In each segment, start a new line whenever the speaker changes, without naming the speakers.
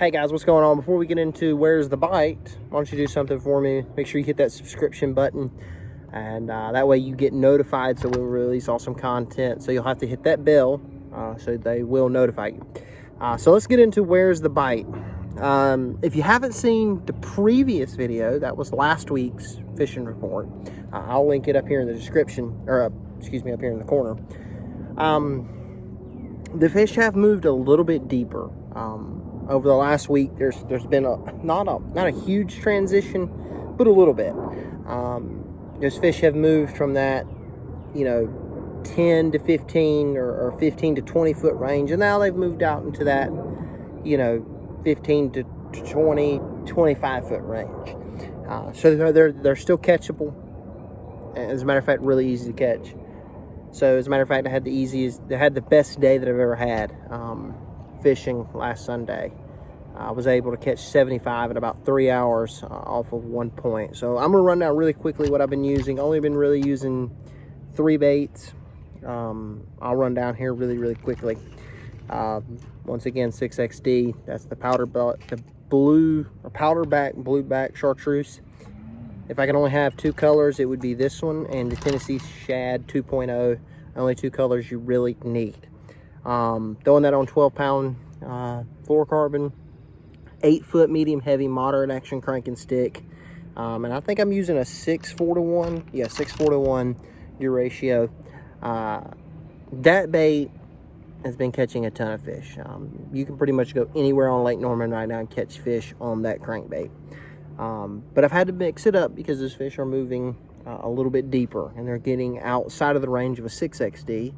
Hey guys, what's going on? Before we get into where's the bite, why don't you do something for me? Make sure you hit that subscription button, and that way you get notified so we'll release awesome content. So you'll have to hit that bell so they will notify you. So let's get into where's the bite. If you haven't seen the previous video, that was last week's fishing report. I'll link it up here in the description, or excuse me, up here in the corner. The fish have moved a little bit deeper. Over the last week, there's been not a huge transition, but a little bit. Those fish have moved from that, 10 to 15 or 15 to 20 foot range, and now they've moved out into that, 15 to 20, 25 foot range. So they're still catchable. As a matter of fact, really easy to catch. So as a matter of fact, I had the best day that I've ever had fishing last Sunday. I was able to catch 75 in about 3 hours off of one point. So I'm gonna run down really quickly what I've been using. Only been really using 3 baits. I'll run down here really quickly. Once again, 6XD. That's the powder back blueback chartreuse. If I can only have 2 colors, it would be this one and the Tennessee Shad 2.0. Only 2 colors you really need. Throwing that on 12-pound fluorocarbon, 8-foot medium heavy moderate action cranking stick, and I think I'm using a 6:4 to 1. Yeah, 6:4 to 1 gear ratio. That bait has been catching a ton of fish. You can pretty much go anywhere on Lake Norman right now and catch fish on that crankbait. But I've had to mix it up because those fish are moving a little bit deeper and they're getting outside of the range of a 6XD.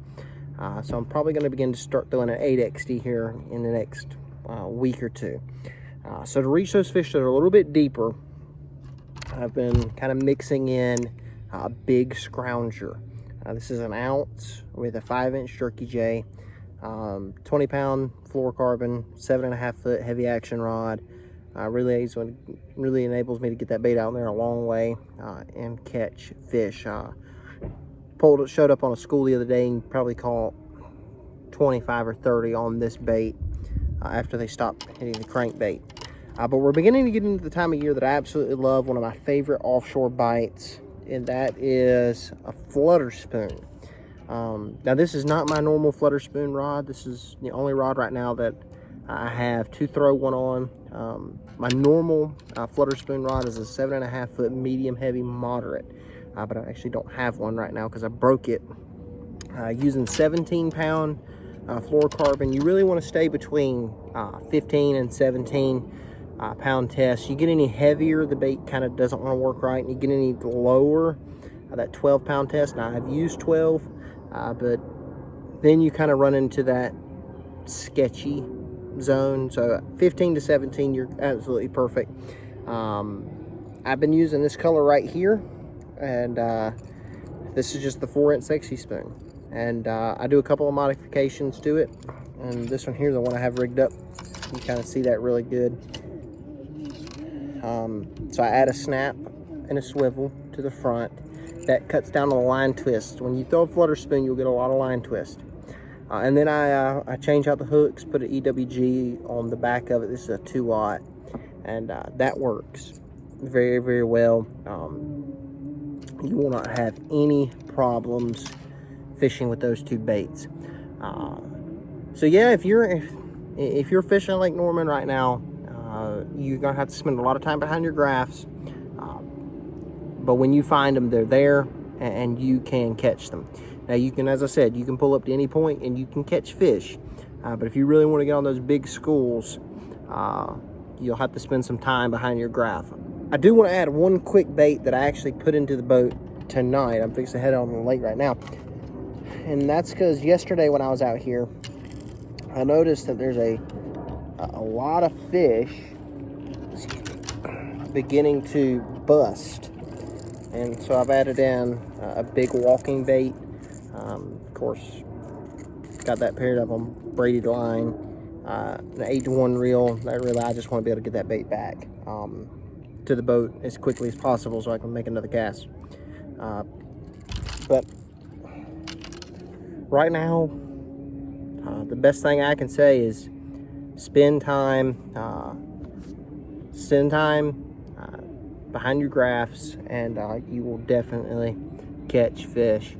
So I'm probably going to begin to start throwing an 8XD here in the next week or two. So to reach those fish that are a little bit deeper, I've been kind of mixing in a big Scrounger. This is an ounce with a 5-inch Jerky J, 20-pound fluorocarbon, 7.5 foot heavy action rod. Really enables me to get that bait out there a long way and catch fish. Showed up on a school the other day and probably caught 25 or 30 on this bait after they stopped hitting the crankbait. But we're beginning to get into the time of year that I absolutely love, one of my favorite offshore bites, and that is a Flutter spoon. Now this is not my normal Flutter spoon rod. This is the only rod right now that I have to throw one on. My normal Flutter spoon rod is a 7.5 foot medium heavy moderate. But I actually don't have one right now because I broke it. Using 17-pound fluorocarbon, you really want to stay between 15 and 17 pound test. You get any heavier, the bait kind of doesn't want to work right, and you get any lower, that 12-pound test. Now I've used 12, but then you kind of run into that sketchy zone. So 15 to 17, you're absolutely perfect. I've been using this color right here. And this is just the 4-inch sexy spoon, and I do a couple of modifications to it, and this one here, the one I have rigged up, you kind of see that really good. So I add a snap and a swivel to the front that cuts down on the line twist. When you throw a Flutter spoon, you'll get a lot of line twist. And then I change out the hooks, put an EWG on the back of it. This is a 2-aught, and that works very well. You will not have any problems fishing with those 2 baits. So yeah, if you're fishing Lake Norman right now, you're gonna have to spend a lot of time behind your graphs. But when you find them, they're there, and you can catch them. Now you can, as I said, you can pull up to any point and you can catch fish. But if you really want to get on those big schools, you'll have to spend some time behind your graph. I do want to add one quick bait that I actually put into the boat tonight. I'm fixing to head on the lake right now. And that's because yesterday when I was out here, I noticed that there's a lot of fish beginning to bust. And so I've added in a big walking bait. Of course, got that paired up on braided line, an 8-to-1 reel. I just want to be able to get that bait back to the boat as quickly as possible so I can make another cast. But right now, the best thing I can say is spend time behind your graphs, and you will definitely catch fish.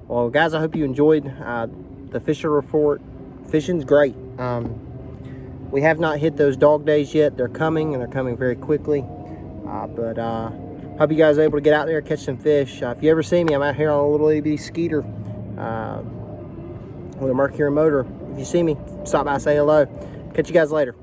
Well, guys, I hope you enjoyed the fishing report. Fishing's great. We have not hit those dog days yet. They're coming, and they're coming very quickly. But hope you guys are able to get out there and catch some fish. If you ever see me, I'm out here on a little itty skeeter with a Mercury motor. If you see me, stop by, say hello. Catch you guys later.